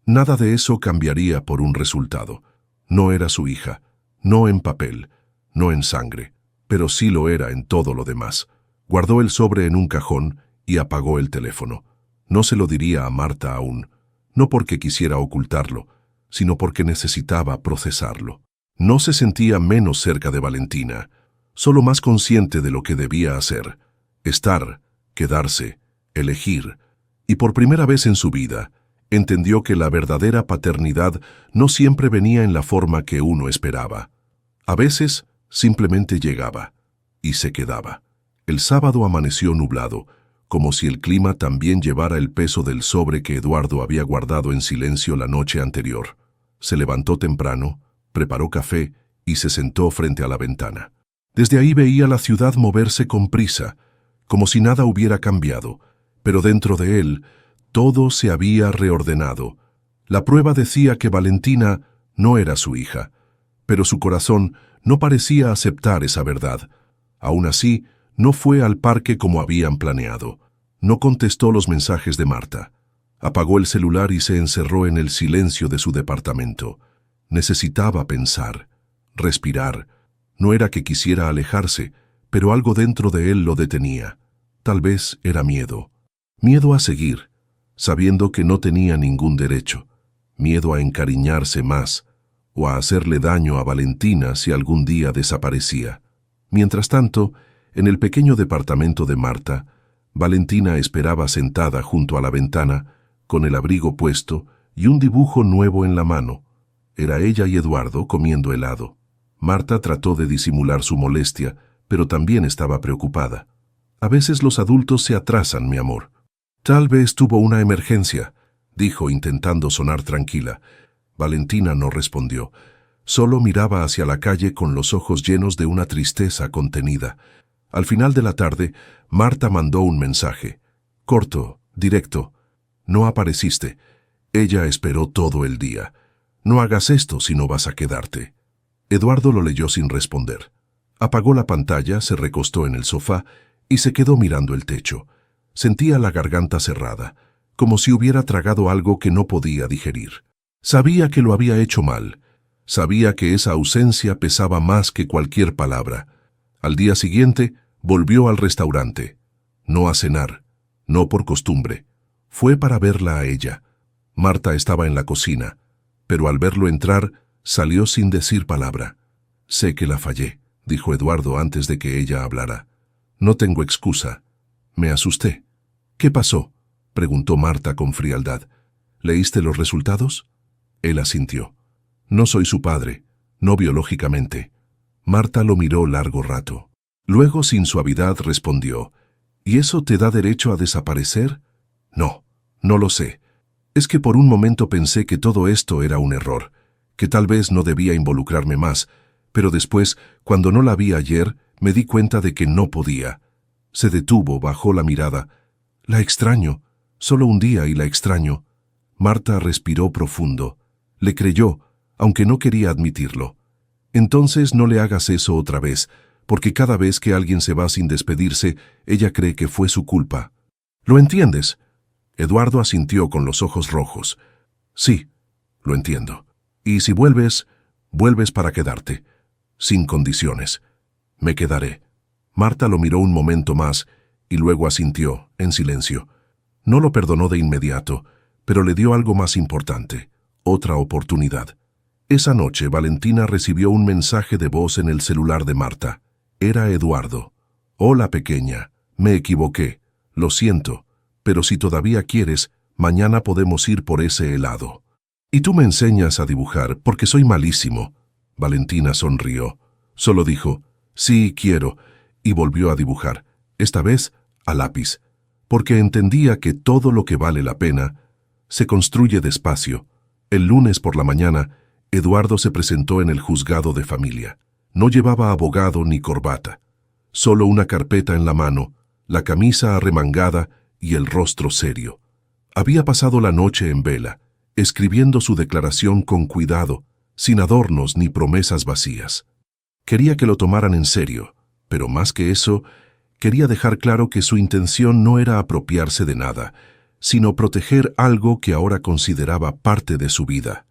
Nada de eso cambiaría por un resultado. No era su hija, no en papel, no en sangre, pero sí lo era en todo lo demás. Guardó el sobre en un cajón y apagó el teléfono. No se lo diría a Marta aún, no porque quisiera ocultarlo, sino porque necesitaba procesarlo. No se sentía menos cerca de Valentina, solo más consciente de lo que debía hacer, estar, quedarse, elegir, y por primera vez en su vida, entendió que la verdadera paternidad no siempre venía en la forma que uno esperaba. A veces simplemente llegaba y se quedaba. El sábado amaneció nublado, como si el clima también llevara el peso del sobre que Eduardo había guardado en silencio la noche anterior. Se levantó temprano, preparó café y se sentó frente a la ventana. Desde ahí veía la ciudad moverse con prisa, como si nada hubiera cambiado, pero dentro de él todo se había reordenado. La prueba decía que Valentina no era su hija, pero su corazón no parecía aceptar esa verdad. Aún así, no fue al parque como habían planeado. No contestó los mensajes de Marta. Apagó el celular y se encerró en el silencio de su departamento. Necesitaba pensar, respirar. No era que quisiera alejarse, pero algo dentro de él lo detenía. Tal vez era miedo. Miedo a seguir, sabiendo que no tenía ningún derecho. Miedo a encariñarse más, o a hacerle daño a Valentina si algún día desaparecía. Mientras tanto, en el pequeño departamento de Marta, Valentina esperaba sentada junto a la ventana, con el abrigo puesto y un dibujo nuevo en la mano. Era ella y Eduardo comiendo helado. Marta trató de disimular su molestia, pero también estaba preocupada. «A veces los adultos se atrasan, mi amor». «Tal vez tuvo una emergencia», dijo intentando sonar tranquila. Valentina no respondió. Solo miraba hacia la calle con los ojos llenos de una tristeza contenida. Al final de la tarde, Marta mandó un mensaje. Corto, directo. «No apareciste». Ella esperó todo el día. «No hagas esto si no vas a quedarte». Eduardo lo leyó sin responder. Apagó la pantalla, se recostó en el sofá y se quedó mirando el techo. Sentía la garganta cerrada, como si hubiera tragado algo que no podía digerir. Sabía que lo había hecho mal. Sabía que esa ausencia pesaba más que cualquier palabra. Al día siguiente, volvió al restaurante. No a cenar, no por costumbre. Fue para verla a ella. Marta estaba en la cocina, pero al verlo entrar, salió sin decir palabra. «Sé que la fallé», dijo Eduardo antes de que ella hablara. «No tengo excusa. Me asusté». «¿Qué pasó?», preguntó Marta con frialdad. «¿Leíste los resultados?». Él asintió. «No soy su padre, no biológicamente». Marta lo miró largo rato. Luego, sin suavidad, respondió. «¿Y eso te da derecho a desaparecer?». «No, no lo sé. Es que por un momento pensé que todo esto era un error, que tal vez no debía involucrarme más, pero después, cuando no la vi ayer, me di cuenta de que no podía». Se detuvo, bajó la mirada. «La extraño. Solo un día y la extraño». Marta respiró profundo. Le creyó, aunque no quería admitirlo. «Entonces no le hagas eso otra vez, porque cada vez que alguien se va sin despedirse, ella cree que fue su culpa. ¿Lo entiendes?». Eduardo asintió con los ojos rojos. «Sí, lo entiendo. Y si vuelves, vuelves para quedarte. Sin condiciones». «Me quedaré». Marta lo miró un momento más y luego asintió, en silencio. No lo perdonó de inmediato, pero le dio algo más importante, otra oportunidad. Esa noche Valentina recibió un mensaje de voz en el celular de Marta. Era Eduardo. «Hola, pequeña. Me equivoqué. Lo siento. Pero si todavía quieres, mañana podemos ir por ese helado. Y tú me enseñas a dibujar, porque soy malísimo». Valentina sonrió. Solo dijo, «Sí, quiero», y volvió a dibujar, esta vez a lápiz, porque entendía que todo lo que vale la pena se construye despacio. El lunes por la mañana, Eduardo se presentó en el juzgado de familia. No llevaba abogado ni corbata, solo una carpeta en la mano, la camisa arremangada y el rostro serio. Había pasado la noche en vela, escribiendo su declaración con cuidado, sin adornos ni promesas vacías. Quería que lo tomaran en serio, pero más que eso, quería dejar claro que su intención no era apropiarse de nada, sino proteger algo que ahora consideraba parte de su vida.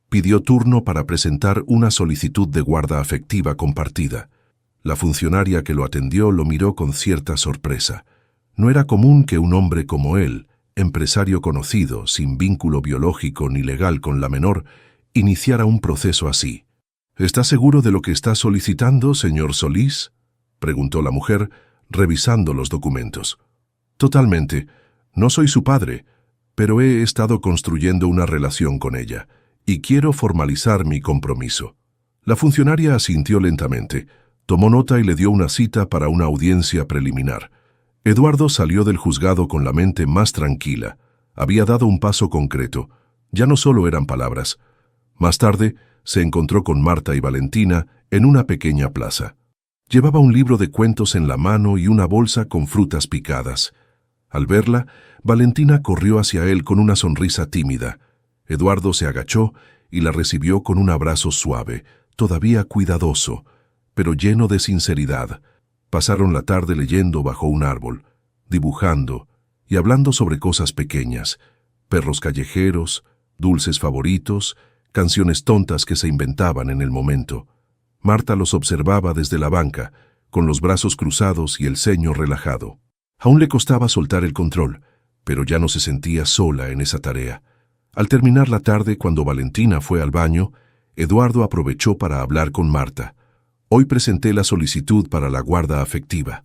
Pidió turno para presentar una solicitud de guarda afectiva compartida. La funcionaria que lo atendió lo miró con cierta sorpresa. No era común que un hombre como él, empresario conocido, sin vínculo biológico ni legal con la menor, iniciara un proceso así. «¿Está seguro de lo que está solicitando, señor Solís?», preguntó la mujer, revisando los documentos. «Totalmente. No soy su padre, pero he estado construyendo una relación con ella, y quiero formalizar mi compromiso». La funcionaria asintió lentamente, tomó nota y le dio una cita para una audiencia preliminar. Eduardo salió del juzgado con la mente más tranquila. Había dado un paso concreto. Ya no solo eran palabras. Más tarde, se encontró con Marta y Valentina en una pequeña plaza. Llevaba un libro de cuentos en la mano y una bolsa con frutas picadas. Al verla, Valentina corrió hacia él con una sonrisa tímida. Eduardo se agachó y la recibió con un abrazo suave, todavía cuidadoso, pero lleno de sinceridad. Pasaron la tarde leyendo bajo un árbol, dibujando y hablando sobre cosas pequeñas, perros callejeros, dulces favoritos, canciones tontas que se inventaban en el momento. Marta los observaba desde la banca, con los brazos cruzados y el ceño relajado. Aún le costaba soltar el control, pero ya no se sentía sola en esa tarea. Al terminar la tarde, cuando Valentina fue al baño, Eduardo aprovechó para hablar con Marta. «Hoy presenté la solicitud para la guarda afectiva».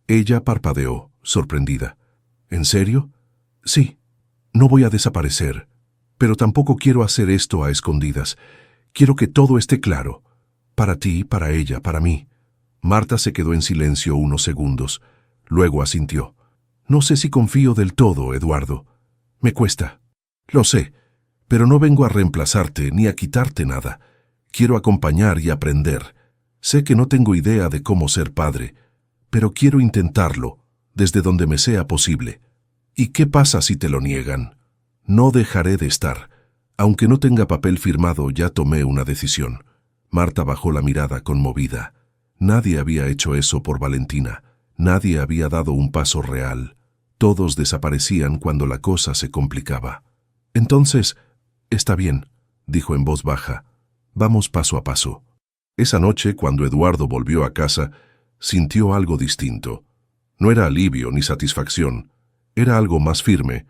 Ella parpadeó, sorprendida. «¿En serio?». «Sí. No voy a desaparecer. Pero tampoco quiero hacer esto a escondidas. Quiero que todo esté claro. Para ti, para ella, para mí». Marta se quedó en silencio unos segundos. Luego asintió. «No sé si confío del todo, Eduardo. Me cuesta». «Lo sé, pero no vengo a reemplazarte ni a quitarte nada. Quiero acompañar y aprender. Sé que no tengo idea de cómo ser padre, pero quiero intentarlo, desde donde me sea posible. ¿Y qué pasa si te lo niegan? No dejaré de estar. Aunque no tenga papel firmado, ya tomé una decisión». Marta bajó la mirada conmovida. Nadie había hecho eso por Valentina. Nadie había dado un paso real. Todos desaparecían cuando la cosa se complicaba. «Entonces, está bien», dijo en voz baja. «Vamos paso a paso». Esa noche, cuando Eduardo volvió a casa, sintió algo distinto. No era alivio ni satisfacción. Era algo más firme,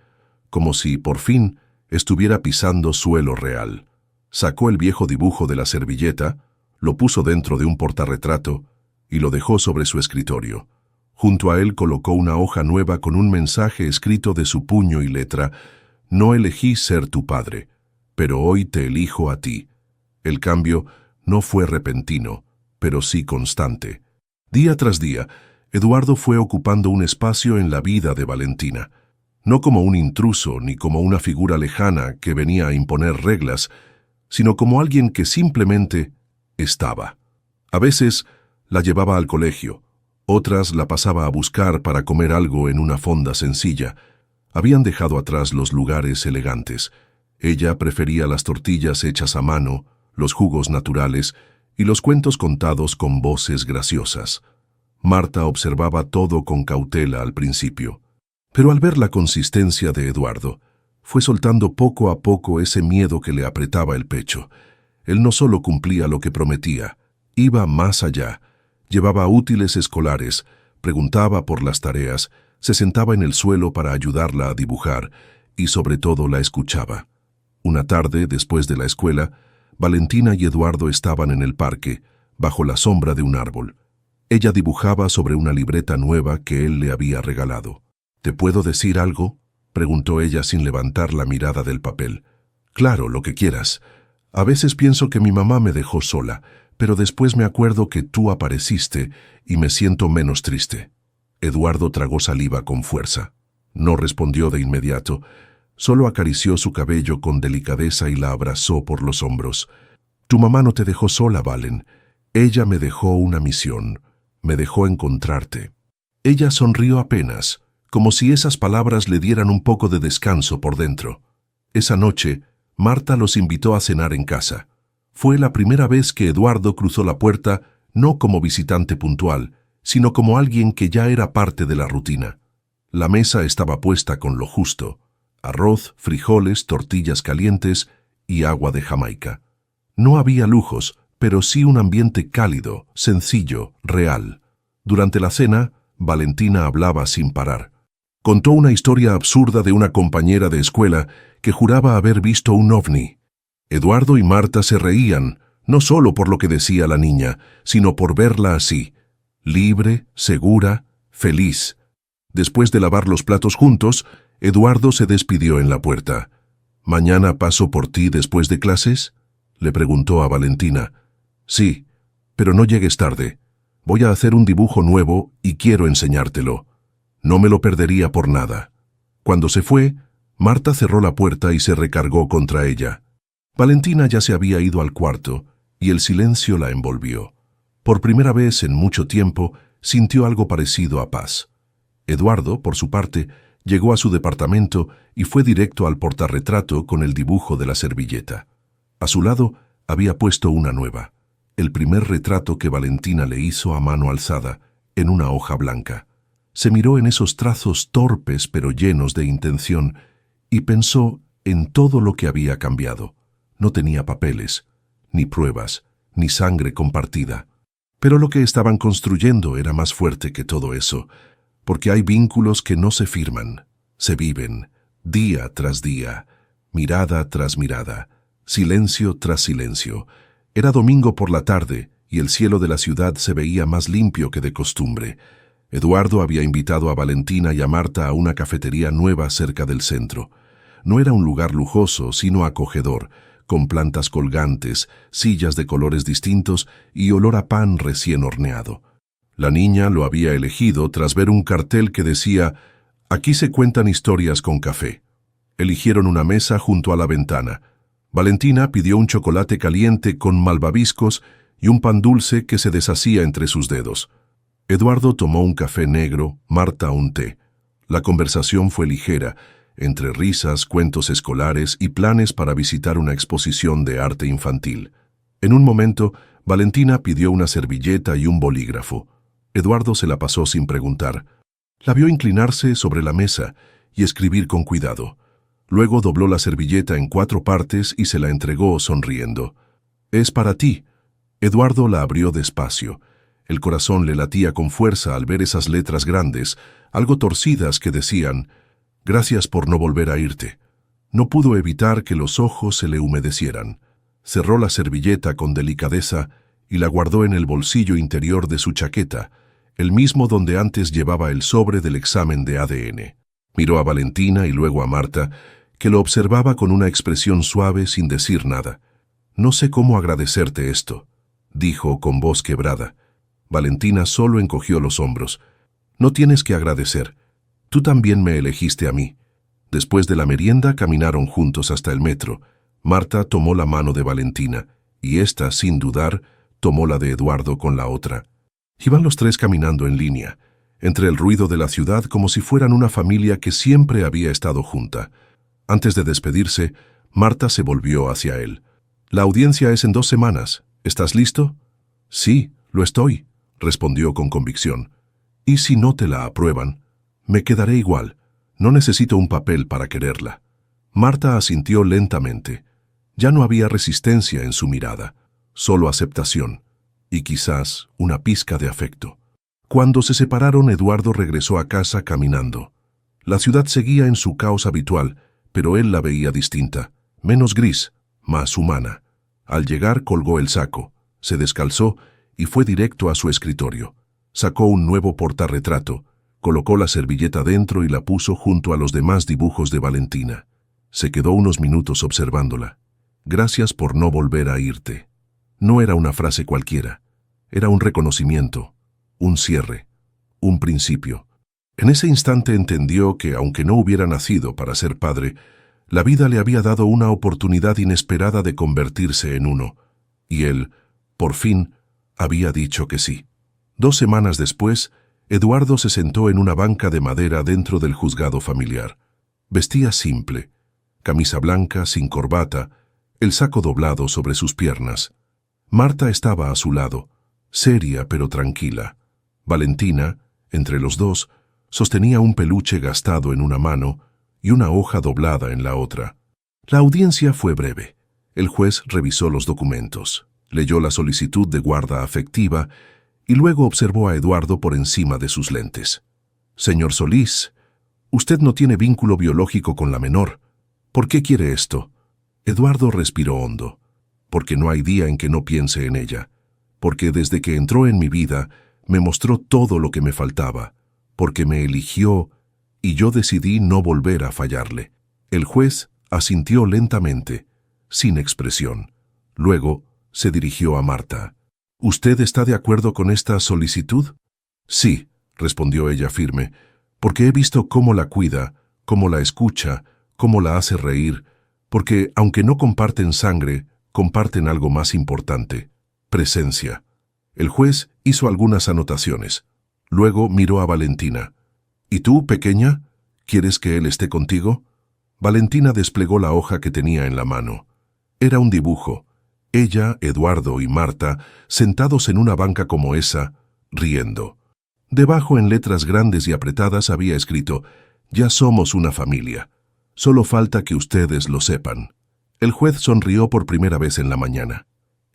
como si, por fin, estuviera pisando suelo real. Sacó el viejo dibujo de la servilleta, lo puso dentro de un portarretrato y lo dejó sobre su escritorio. Junto a él colocó una hoja nueva con un mensaje escrito de su puño y letra: «No elegí ser tu padre, pero hoy te elijo a ti». El cambio no fue repentino, pero sí constante. Día tras día, Eduardo fue ocupando un espacio en la vida de Valentina, no como un intruso ni como una figura lejana que venía a imponer reglas, sino como alguien que simplemente estaba. A veces la llevaba al colegio, otras la pasaba a buscar para comer algo en una fonda sencilla. Habían dejado atrás los lugares elegantes. Ella prefería las tortillas hechas a mano, los jugos naturales y los cuentos contados con voces graciosas. Marta observaba todo con cautela al principio, pero al ver la consistencia de Eduardo, fue soltando poco a poco ese miedo que le apretaba el pecho. Él no solo cumplía lo que prometía, iba más allá. Llevaba útiles escolares, preguntaba por las tareas, se sentaba en el suelo para ayudarla a dibujar y sobre todo la escuchaba. Una tarde, después de la escuela, Valentina y Eduardo estaban en el parque, bajo la sombra de un árbol. Ella dibujaba sobre una libreta nueva que él le había regalado. «¿Te puedo decir algo?», preguntó ella sin levantar la mirada del papel. «Claro, lo que quieras. A veces pienso que mi mamá me dejó sola, pero después me acuerdo que tú apareciste y me siento menos triste». Eduardo tragó saliva con fuerza. No respondió de inmediato, solo acarició su cabello con delicadeza y la abrazó por los hombros. «Tu mamá no te dejó sola, Valen. Ella me dejó una misión. Me dejó encontrarte». Ella sonrió apenas, como si esas palabras le dieran un poco de descanso por dentro. Esa noche, Marta los invitó a cenar en casa. Fue la primera vez que Eduardo cruzó la puerta no como visitante puntual, sino como alguien que ya era parte de la rutina. La mesa estaba puesta con lo justo: arroz, frijoles, tortillas calientes y agua de Jamaica. No había lujos, pero sí un ambiente cálido, sencillo, real. Durante la cena, Valentina hablaba sin parar. Contó una historia absurda de una compañera de escuela que juraba haber visto un ovni. Eduardo y Marta se reían, no solo por lo que decía la niña, sino por verla así, libre, segura, feliz. Después de lavar los platos juntos, Eduardo se despidió en la puerta. «¿Mañana paso por ti después de clases?», le preguntó a Valentina. «Sí, pero no llegues tarde. Voy a hacer un dibujo nuevo y quiero enseñártelo. No me lo perdería por nada». Cuando se fue, Marta cerró la puerta y se recargó contra ella. Valentina ya se había ido al cuarto y el silencio la envolvió. Por primera vez en mucho tiempo sintió algo parecido a paz. Eduardo, por su parte, llegó a su departamento y fue directo al portarretrato con el dibujo de la servilleta. A su lado había puesto una nueva, el primer retrato que Valentina le hizo a mano alzada, en una hoja blanca. Se miró en esos trazos torpes pero llenos de intención y pensó en todo lo que había cambiado. No tenía papeles, ni pruebas, ni sangre compartida. Pero lo que estaban construyendo era más fuerte que todo eso, porque hay vínculos que no se firman, se viven, día tras día, mirada tras mirada, silencio tras silencio. Era domingo por la tarde y el cielo de la ciudad se veía más limpio que de costumbre. Eduardo había invitado a Valentina y a Marta a una cafetería nueva cerca del centro. No era un lugar lujoso, sino acogedor, con plantas colgantes, sillas de colores distintos y olor a pan recién horneado. La niña lo había elegido tras ver un cartel que decía: «Aquí se cuentan historias con café». Eligieron una mesa junto a la ventana. Valentina pidió un chocolate caliente con malvaviscos y un pan dulce que se deshacía entre sus dedos. Eduardo tomó un café negro, Marta un té. La conversación fue ligera, entre risas, cuentos escolares y planes para visitar una exposición de arte infantil. En un momento, Valentina pidió una servilleta y un bolígrafo. Eduardo se la pasó sin preguntar. La vio inclinarse sobre la mesa y escribir con cuidado. Luego dobló la servilleta en 4 partes y se la entregó sonriendo. «Es para ti». Eduardo la abrió despacio. El corazón le latía con fuerza al ver esas letras grandes, algo torcidas, que decían: «Gracias por no volver a irte». No pudo evitar que los ojos se le humedecieran. Cerró la servilleta con delicadeza y la guardó en el bolsillo interior de su chaqueta, el mismo donde antes llevaba el sobre del examen de ADN. Miró a Valentina y luego a Marta, que lo observaba con una expresión suave sin decir nada. «No sé cómo agradecerte esto», dijo con voz quebrada. Valentina solo encogió los hombros. «No tienes que agradecer. Tú también me elegiste a mí». Después de la merienda caminaron juntos hasta el metro. Marta tomó la mano de Valentina, y ésta, sin dudar, tomó la de Eduardo con la otra. Iban los tres caminando en línea, entre el ruido de la ciudad como si fueran una familia que siempre había estado junta. Antes de despedirse, Marta se volvió hacia él. «La audiencia es en 2 semanas. ¿Estás listo?» «Sí, lo estoy», respondió con convicción. «¿Y si no te la aprueban? Me quedaré igual. No necesito un papel para quererla». Marta asintió lentamente. Ya no había resistencia en su mirada, solo aceptación, y quizás una pizca de afecto. Cuando se separaron, Eduardo regresó a casa caminando. La ciudad seguía en su caos habitual, pero él la veía distinta, menos gris, más humana. Al llegar colgó el saco, se descalzó y fue directo a su escritorio. Sacó un nuevo portarretrato, colocó la servilleta dentro y la puso junto a los demás dibujos de Valentina. Se quedó unos minutos observándola. «Gracias por no volver a irte». No era una frase cualquiera, era un reconocimiento, un cierre, un principio. En ese instante entendió que, aunque no hubiera nacido para ser padre, la vida le había dado una oportunidad inesperada de convertirse en uno, y él, por fin, había dicho que sí. 2 semanas después, Eduardo se sentó en una banca de madera dentro del juzgado familiar. Vestía simple, camisa blanca sin corbata, el saco doblado sobre sus piernas. Marta estaba a su lado, seria pero tranquila. Valentina, entre los dos, sostenía un peluche gastado en una mano y una hoja doblada en la otra. La audiencia fue breve. El juez revisó los documentos, leyó la solicitud de guarda afectiva y luego observó a Eduardo por encima de sus lentes. «Señor Solís, usted no tiene vínculo biológico con la menor. ¿Por qué quiere esto?» Eduardo respiró hondo. «Porque no hay día en que no piense en ella. Porque desde que entró en mi vida, me mostró todo lo que me faltaba. Porque me eligió y yo decidí no volver a fallarle». El juez asintió lentamente, sin expresión. Luego se dirigió a Marta. «¿Usted está de acuerdo con esta solicitud?» «Sí», respondió ella firme, «porque he visto cómo la cuida, cómo la escucha, cómo la hace reír, porque, aunque no comparten sangre, comparten algo más importante: presencia». El juez hizo algunas anotaciones. Luego miró a Valentina. «¿Y tú, pequeña? ¿Quieres que él esté contigo?» Valentina desplegó la hoja que tenía en la mano. Era un dibujo. Ella, Eduardo y Marta, sentados en una banca como esa, riendo. Debajo, en letras grandes y apretadas, había escrito: «Ya somos una familia. Solo falta que ustedes lo sepan». El juez sonrió por primera vez en la mañana.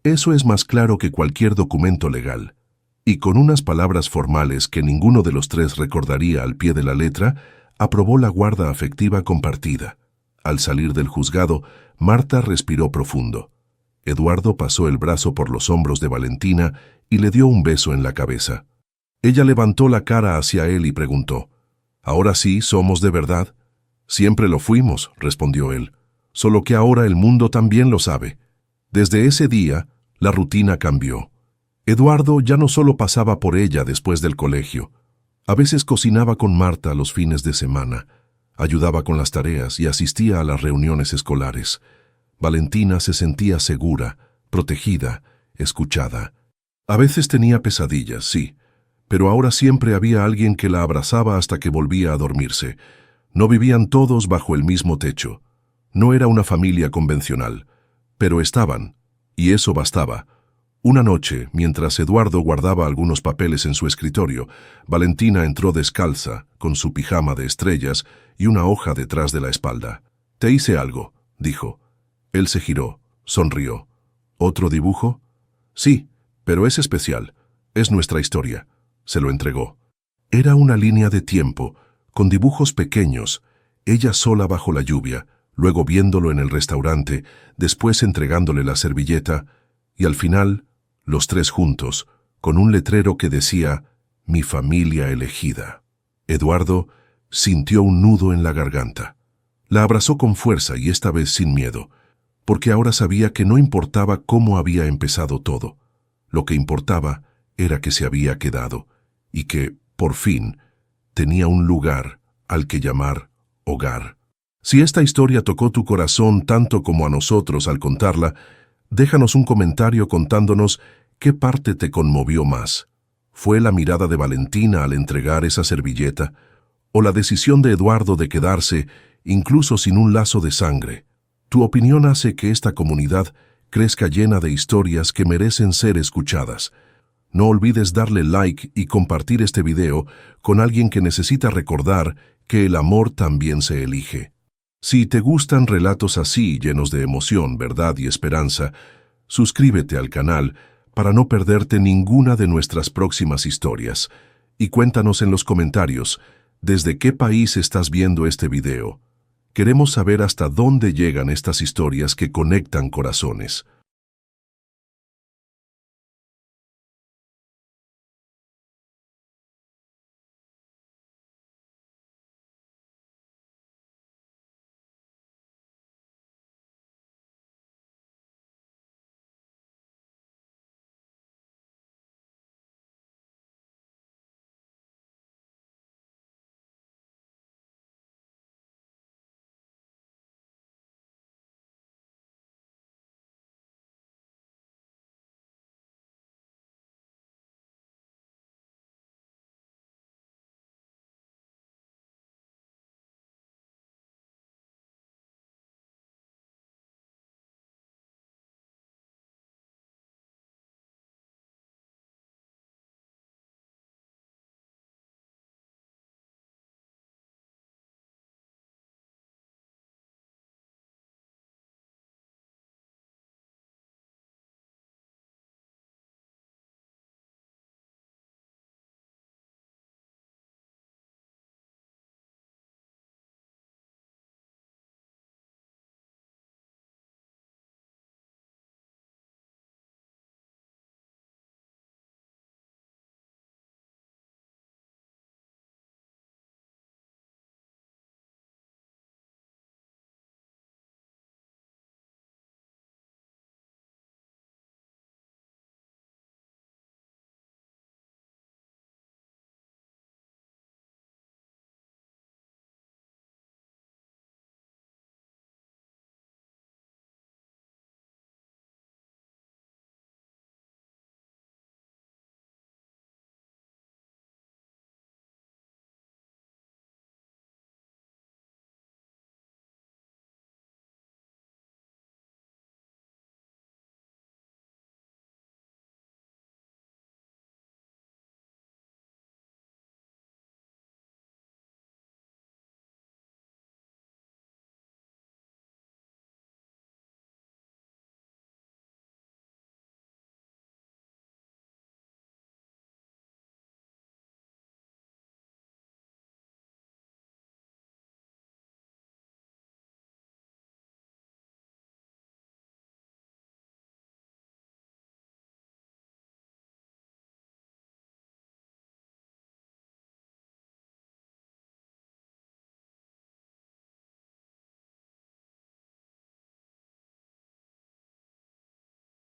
«Eso es más claro que cualquier documento legal». Y con unas palabras formales que ninguno de los tres recordaría al pie de la letra, aprobó la guarda afectiva compartida. Al salir del juzgado, Marta respiró profundo. Eduardo pasó el brazo por los hombros de Valentina y le dio un beso en la cabeza. Ella levantó la cara hacia él y preguntó: «¿Ahora sí somos de verdad?» «Siempre lo fuimos», respondió él, «solo que ahora el mundo también lo sabe». Desde ese día, la rutina cambió. Eduardo ya no solo pasaba por ella después del colegio. A veces cocinaba con Marta los fines de semana, ayudaba con las tareas y asistía a las reuniones escolares. Valentina se sentía segura, protegida, escuchada. A veces tenía pesadillas, sí, pero ahora siempre había alguien que la abrazaba hasta que volvía a dormirse. No vivían todos bajo el mismo techo. No era una familia convencional, pero estaban, y eso bastaba. Una noche, mientras Eduardo guardaba algunos papeles en su escritorio, Valentina entró descalza, con su pijama de estrellas y una hoja detrás de la espalda. «Te hice algo», dijo. Él se giró, sonrió. «¿Otro dibujo?» «Sí, pero es especial. Es nuestra historia». Se lo entregó. Era una línea de tiempo, con dibujos pequeños, ella sola bajo la lluvia, luego viéndolo en el restaurante, después entregándole la servilleta, y al final, los tres juntos, con un letrero que decía «Mi familia elegida». Eduardo sintió un nudo en la garganta. La abrazó con fuerza y esta vez sin miedo, porque ahora sabía que no importaba cómo había empezado todo. Lo que importaba era que se había quedado y que, por fin, tenía un lugar al que llamar hogar. Si esta historia tocó tu corazón tanto como a nosotros al contarla, déjanos un comentario contándonos qué parte te conmovió más. ¿Fue la mirada de Valentina al entregar esa servilleta? ¿O la decisión de Eduardo de quedarse, incluso sin un lazo de sangre? Tu opinión hace que esta comunidad crezca llena de historias que merecen ser escuchadas. No olvides darle like y compartir este video con alguien que necesita recordar que el amor también se elige. Si te gustan relatos así, llenos de emoción, verdad y esperanza, suscríbete al canal para no perderte ninguna de nuestras próximas historias. Y cuéntanos en los comentarios desde qué país estás viendo este video. Queremos saber hasta dónde llegan estas historias que conectan corazones.